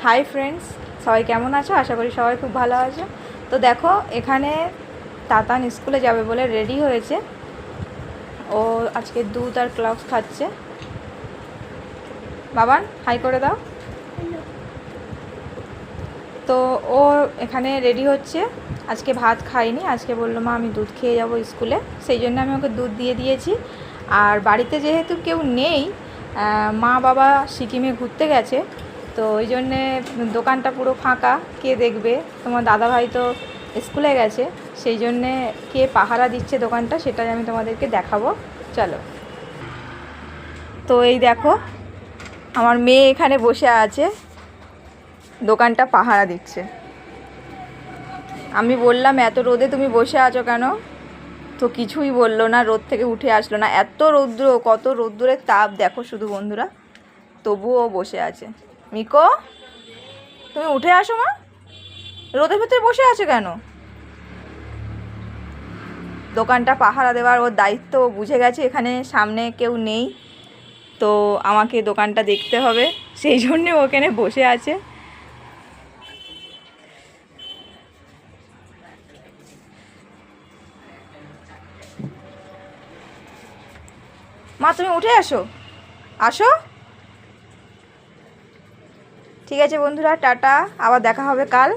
Hi friends, সবাই কেমন আছো? আশা করি সবাই খুব ভালো আছো। তো দেখো, এখানে তাতান স্কুলে যাবে বলে রেডি হয়েছে। ও আজকে দুধ আর ক্লাউস খাচ্ছে। বাবান হাই করে দাও। তো ও এখানে রেডি হচ্ছে। আজকে ভাত খাইনি, আজকে বললো মা আমি দুধ খেয়ে যাব স্কুলে, সেই জন্য আমি ওকে দুধ দিয়ে দিয়েছি। আর বাড়িতে যেহেতু কেউ নেই, মা বাবা সিকিমে ঘুরতে গেছে, তো ওই জন্যে দোকানটা পুরো ফাঁকা। কে দেখবে? তোমার দাদাভাই তো স্কুলে গেছে, সেই জন্যে কে পাহারা দিচ্ছে দোকানটা সেটাই আমি তোমাদেরকে দেখাবো। চলো। তো এই দেখো, আমার মেয়ে এখানে বসে আছে, দোকানটা পাহারা দিচ্ছে। আমি বললাম এত রোদে তুমি বসে আছো কেন? তো কিছুই বললো না, রোদ থেকে উঠে আসলো না। এত রৌদ্র, কত রৌদ্রের তাপ দেখো শুধু বন্ধুরা, তবুও বসে আছে। মিকো, তুমি উঠে আসো মা, রোদের ভেতরে বসে আছো কেন? দোকানটা পাহারা দেওয়ার ওর দায়িত্ব, ও বুঝে গেছে এখানে সামনে কেউ নেই, তো আমাকে দোকানটা দেখতে হবে, সেই জন্যে ওখানে বসে আছে। মা তুমি উঠে আসো, আসো। ঠিক আছে বন্ধুরা, টাটা, আবার দেখা হবে কাল।